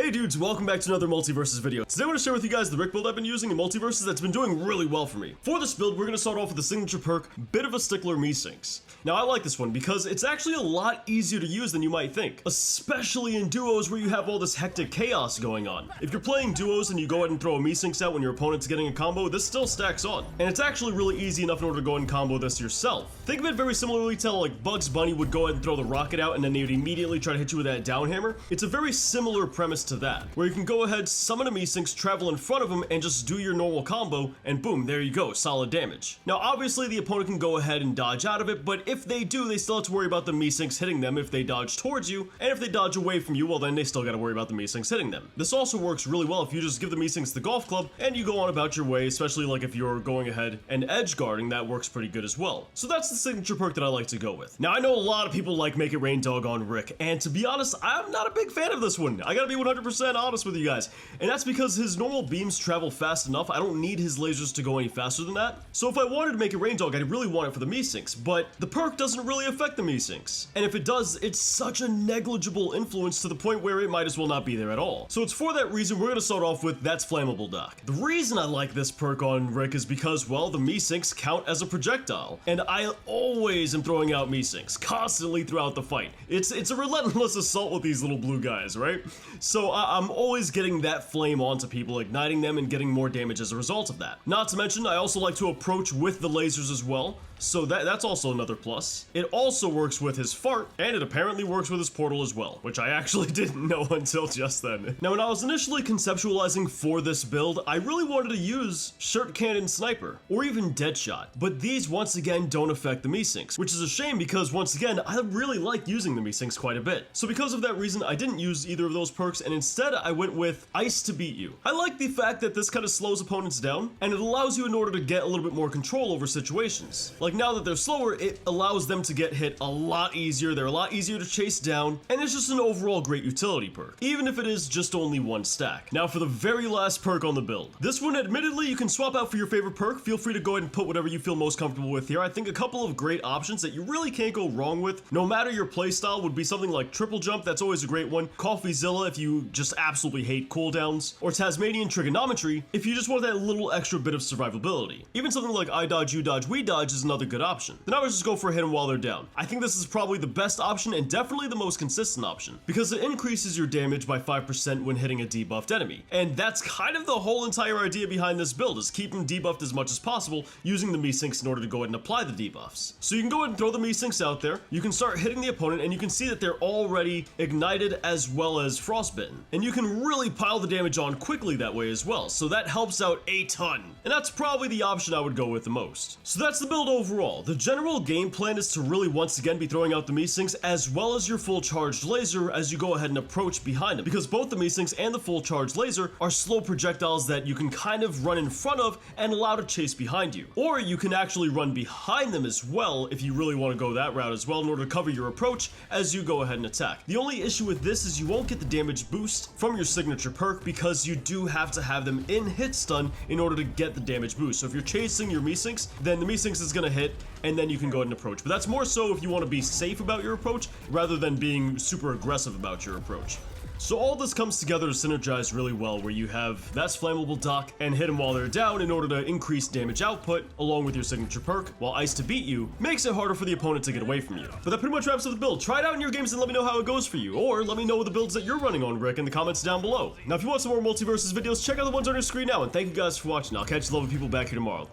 Hey dudes, welcome back to another Multiversus video. Today I want to share with you guys the Rick build I've been using in Multiversus that's been doing really well for me. For this build, we're going to start off with the signature perk, Bit of a Stickler Me-Syncs. Now I like this one because it's actually a lot easier to use than you might think, especially in duos where you have all this hectic chaos going on. If you're playing duos and you go ahead and throw a Me-Syncs out when your opponent's getting a combo, this still stacks on. And it's actually really easy enough in order to go ahead and combo this yourself. Think of it very similarly to like Bugs Bunny would go ahead and throw the rocket out and then they would immediately try to hit you with that down hammer. It's a very similar premise to that, where you can go ahead, summon a Me-Syncs, travel in front of him, and just do your normal combo, and boom, there you go, solid damage. Now obviously the opponent can go ahead and dodge out of it, but if they do, they still have to worry about the Me-Syncs hitting them if they dodge towards you, and if they dodge away from you, well then they still gotta worry about the Me-Syncs hitting them. This also works really well if you just give the Me-Syncs the golf club, and you go on about your way, especially like if you're going ahead and edge guarding, that works pretty good as well. So that's the signature perk that I like to go with. Now I know a lot of people like Make It Raindog on Rick, and to be honest, I'm not a big fan of this one. I gotta be 100% honest with you guys. And that's because his normal beams travel fast enough. I don't need his lasers to go any faster than that. So if I wanted to make it Raindog, I'd really want it for the Me-Syncs, but the perk doesn't really affect the Me-Syncs. And if it does, it's such a negligible influence to the point where it might as well not be there at all. So it's for that reason we're gonna start off with That's Flammable Duck. The reason I like this perk on Rick is because, well, the Me-Syncs count as a projectile. And I always am throwing out Me-Syncs, constantly throughout the fight. It's a relentless assault with these little blue guys, right? So I'm always getting that flame onto people, igniting them and getting more damage as a result of that. Not to mention, I also like to approach with the lasers as well, so that's also another plus. It also works with his fart, and it apparently works with his portal as well, which I actually didn't know until just then. Now, when I was initially conceptualizing for this build, I really wanted to use Shirt Cannon Sniper, or even Deadshot, but these once again don't affect the Me-Syncs, which is a shame because once again, I really like using the Me-Syncs quite a bit. So because of that reason, I didn't use either of those perks, and instead I went with Ice to Beat You. I like the fact that this kind of slows opponents down, and it allows you in order to get a little bit more control over situations. Like now that they're slower, it allows them to get hit a lot easier, they're a lot easier to chase down, and it's just an overall great utility perk, even if it is just only one stack. Now for the very last perk on the build. This one, admittedly, you can swap out for your favorite perk. Feel free to go ahead and put whatever you feel most comfortable with here. I think a couple of great options that you really can't go wrong with, no matter your playstyle, would be something like Triple Jump, that's always a great one, CoffeeZilla if you just absolutely hate cooldowns, or Tasmanian Trigonometry if you just want that little extra bit of survivability. Even something like I dodge, you dodge, we dodge is another good option. Then I would just go for hit them while they're down. I think this is probably the best option and definitely the most consistent option, because it increases your damage by 5% when hitting a debuffed enemy. And that's kind of the whole entire idea behind this build, is keep them debuffed as much as possible using the Me-Syncs in order to go ahead and apply the debuffs. So you can go ahead and throw the Me-Syncs out there, you can start hitting the opponent, and you can see that they're already ignited as well as frostbitten. And you can really pile the damage on quickly that way as well, so that helps out a ton. And that's probably the option I would go with the most. So that's the build overall. The general game plan is to really once again be throwing out the Me-Syncs as well as your full charged laser as you go ahead and approach behind them, because both the Me-Syncs and the full charged laser are slow projectiles that you can kind of run in front of and allow to chase behind you. Or you can actually run behind them as well if you really want to go that route as well in order to cover your approach as you go ahead and attack. The only issue with this is you won't get the damage boost from your signature perk because you do have to have them in hit stun in order to get the damage boost. So if you're chasing your Me-Syncs, then the Me-Syncs is going to hit and then you can go ahead and approach. But that's more so if you want to be safe about your approach rather than being super aggressive about your approach. So all this comes together to synergize really well, where you have That's Flammable Duck and hit them while they're down in order to increase damage output along with your signature perk, while Ice to Beat You makes it harder for the opponent to get away from you. But that pretty much wraps up the build. Try it out in your games and let me know how it goes for you, or let me know the builds that you're running on Rick in the comments down below. Now if you want some more Multiversus videos, check out the ones on your screen now, and thank you guys for watching. I'll catch you lovely people back here tomorrow.